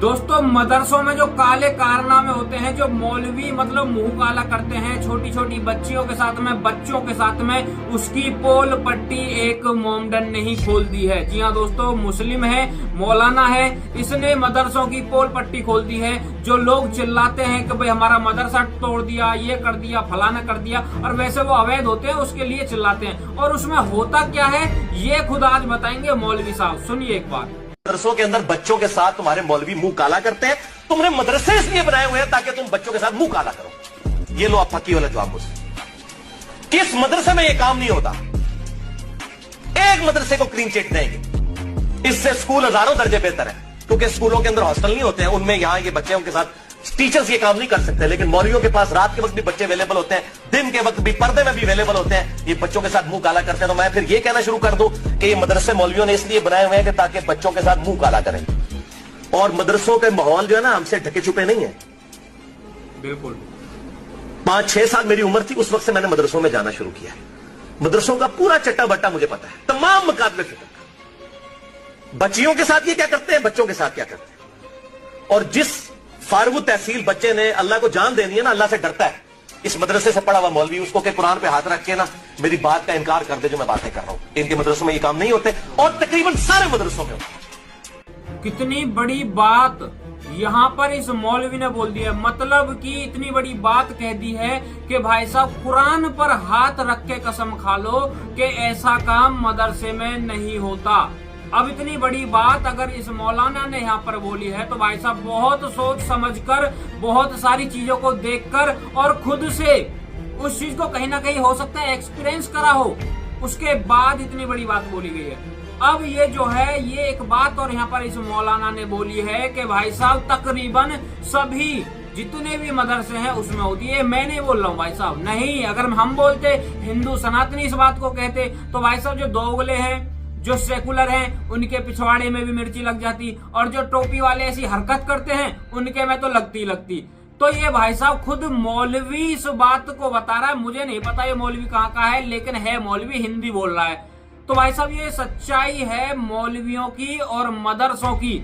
दोस्तों मदरसों में जो काले कारनामे होते हैं, जो मौलवी मतलब मुंह काला करते हैं छोटी छोटी बच्चियों के साथ में, बच्चों के साथ में, उसकी पोल पट्टी एक मोमडन ने ही खोल दी है। जी हाँ दोस्तों, मुस्लिम है, मौलाना है, इसने मदरसों की पोल पट्टी खोल दी है। जो लोग चिल्लाते हैं कि भाई हमारा मदरसा तोड़ दिया, ये कर दिया, फलाना कर दिया, और वैसे वो अवैध होते हैं उसके लिए चिल्लाते हैं, और उसमें होता क्या है ये खुद आज बताएंगे मौलवी साहब। सुनिए एक बार। मदरसों के अंदर बच्चों के साथ तुम्हारे मौलवी मुंह काला करते हैं। तुमने मदरसे इसलिए बनाए हुए हैं ताकि तुम बच्चों के साथ मुंह काला करो। ये लो आप फकी वाला जवाब मुझसे। किस मदरसे में यह काम नहीं होता? एक मदरसे को क्लीन चिट देंगे, इससे स्कूल हजारों दर्जे बेहतर है, क्योंकि स्कूलों के अंदर हॉस्टल नहीं होते हैं, उनमें यहां ये बच्चे उनके साथ टीचर्स ये काम नहीं कर सकते। लेकिन मौलवियों के पास रात के वक्त भी बच्चे अवेलेबल होते हैं, दिन के वक्त भी, पर्दे में भी अवेलेबल होते हैं। ये बच्चों के साथ मुंह काला करते हैं। तो मैं फिर ये कहना शुरू कर दूं कि ये मदरसे मौलवियों ने इसलिए बनाए हुए हैं कि ताकि बच्चों के साथ मुंह काला करें। और मदरसों के माहौल जो है ना हमसे ढके छुपे नहीं है। बिल्कुल 5-6 साल मेरी उम्र थी, उस वक्त से मैंने मदरसों में जाना शुरू किया। मदरसों का पूरा चट्टा बट्टा मुझे पता है, तमाम मुकाबले फिक्र का। बच्चियों के साथ ये क्या करते हैं, बच्चों के साथ क्या करते हैं। और जिस फारूक तहसील बच्चे ने अल्लाह को जान देनी है ना, अल्लाह से डरता है, इस मदरसे से पढ़ा हुआ मौलवी उसको के कुरान पे हाथ रख के ना मेरी बात का इनकार कर दे जो मैं बातें कर रहा हूं। इनके मदरसों में ये काम नहीं होते, और तकरीबन सारे मदरसों में होते। कितनी बड़ी बात यहाँ पर इस मौलवी ने बोल दी है। मतलब कि इतनी बड़ी बात कह दी है कि भाई साहब कुरान पर हाथ रख के कसम खा लो कि ऐसा काम मदरसे में नहीं होता। अब इतनी बड़ी बात अगर इस मौलाना ने यहाँ पर बोली है तो भाई साहब बहुत सोच समझकर, बहुत सारी चीजों को देखकर और खुद से उस चीज को कहीं ना कहीं हो सकता है एक्सपीरियंस करा हो, उसके बाद इतनी बड़ी बात बोली गई है। अब ये जो है ये एक बात और यहाँ पर इस मौलाना ने बोली है कि भाई साहब तकरीबन सभी जितने भी मदरसे हैं उसमें होती है। मैं नहीं बोल रहा हूँ भाई साहब, नहीं, अगर हम बोलते हिंदू सनातनी इस बात को कहते तो भाई साहब जो दोगले हैं, जो सेकुलर हैं, उनके पिछवाड़े में भी मिर्ची लग जाती, और जो टोपी वाले ऐसी हरकत करते हैं उनके में तो लगती। तो ये भाई साहब खुद मौलवी इस बात को बता रहा है। मुझे नहीं पता ये मौलवी कहाँ का है, लेकिन है मौलवी, हिंदी बोल रहा है। तो भाई साहब ये सच्चाई है मौलवियों की और मदरसों की,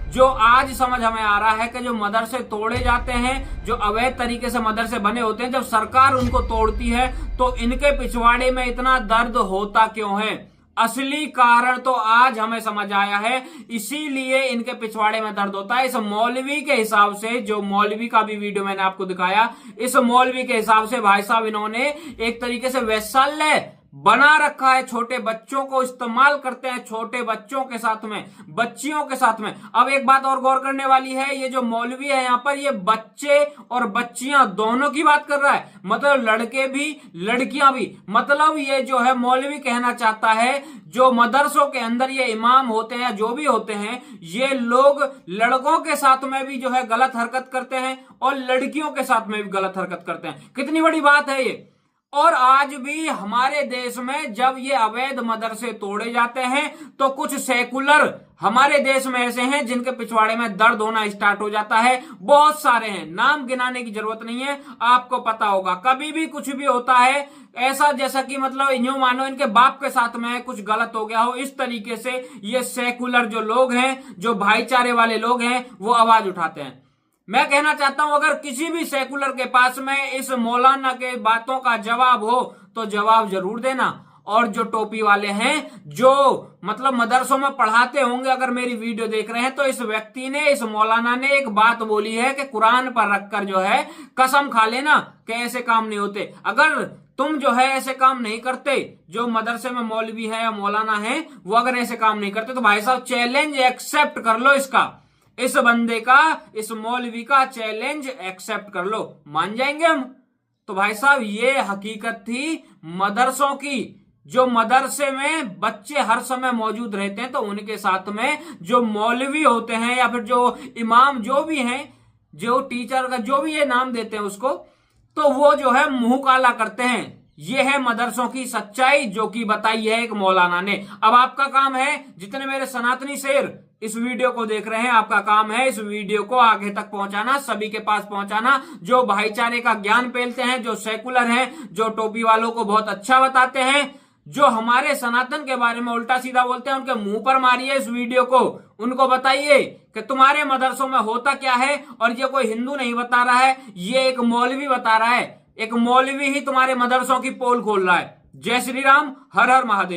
जो आज समझ हमें आ रहा है कि जो मदरसे तोड़े जाते हैं, जो अवैध तरीके से मदरसे बने होते हैं, जब सरकार उनको तोड़ती है तो इनके पिछवाड़े में इतना दर्द होता क्यों है। असली कारण तो आज हमें समझ आया है, इसीलिए इनके पिछवाड़े में दर्द होता है। इस मौलवी के हिसाब से, जो मौलवी का भी वीडियो मैंने आपको दिखाया, इस मौलवी के हिसाब से भाई साहब इन्होंने एक तरीके से वैश्यालय बना रखा है, छोटे बच्चों को इस्तेमाल करते हैं, छोटे बच्चों के साथ में, बच्चियों के साथ में। अब एक बात और गौर करने वाली है, ये जो मौलवी है यहाँ पर ये बच्चे और बच्चियां दोनों की बात कर रहा है, मतलब लड़के भी लड़कियां भी। मतलब ये जो है मौलवी कहना चाहता है जो मदरसों के अंदर ये इमाम होते हैं या जो भी होते हैं, ये लोग लड़कों के साथ में भी जो है गलत हरकत करते हैं और लड़कियों के साथ में भी गलत हरकत करते हैं। कितनी बड़ी बात है ये। और आज भी हमारे देश में जब ये अवैध मदरसे तोड़े जाते हैं तो कुछ सेकुलर हमारे देश में ऐसे हैं जिनके पिछवाड़े में दर्द होना स्टार्ट हो जाता है। बहुत सारे हैं, नाम गिनाने की जरूरत नहीं है, आपको पता होगा। कभी भी कुछ भी होता है ऐसा, जैसा कि मतलब यूं मानो इनके बाप के साथ में कुछ गलत हो गया हो, इस तरीके से ये सेकुलर जो लोग हैं, जो भाईचारे वाले लोग हैं, वो आवाज उठाते हैं। मैं कहना चाहता हूं अगर किसी भी सेकुलर के पास में इस मौलाना के बातों का जवाब हो तो जवाब जरूर देना। और जो टोपी वाले हैं, जो मतलब मदरसों में पढ़ाते होंगे, अगर मेरी वीडियो देख रहे हैं, तो इस व्यक्ति ने, इस मौलाना ने एक बात बोली है कि कुरान पर रखकर जो है कसम खा लेना कि ऐसे काम नहीं होते। अगर तुम जो है ऐसे काम नहीं करते, जो मदरसे में मौलवी है या मौलाना है वो अगर ऐसे काम नहीं करते, तो भाई साहब चैलेंज एक्सेप्ट कर लो इसका, इस बंदे का, इस मौलवी का चैलेंज एक्सेप्ट कर लो, मान जाएंगे हम। तो भाई साहब ये हकीकत थी मदरसों की। जो मदरसे में बच्चे हर समय मौजूद रहते हैं तो उनके साथ में जो मौलवी होते हैं या फिर जो इमाम जो भी हैं, जो टीचर का जो भी ये नाम देते हैं उसको, तो वो जो है मुंह काला करते हैं। ये है मदरसों की सच्चाई जो कि बताई है एक मौलाना ने। अब आपका काम है, जितने मेरे सनातनी शेर इस वीडियो को देख रहे हैं, आपका काम है इस वीडियो को आगे तक पहुंचाना, सभी के पास पहुंचाना। जो भाईचारे का ज्ञान फैलते हैं, जो सेकुलर हैं, जो टोपी वालों को बहुत अच्छा बताते हैं, जो हमारे सनातन के बारे में उल्टा सीधा बोलते हैं, उनके मुंह पर मारिए इस वीडियो को। उनको बताइए कि तुम्हारे मदरसों में होता क्या है, और ये कोई हिंदू नहीं बता रहा है, ये एक मौलवी बता रहा है। एक मौलवी ही तुम्हारे मदरसों की पोल खोल रहा है। जय श्री राम, हर हर महादेव।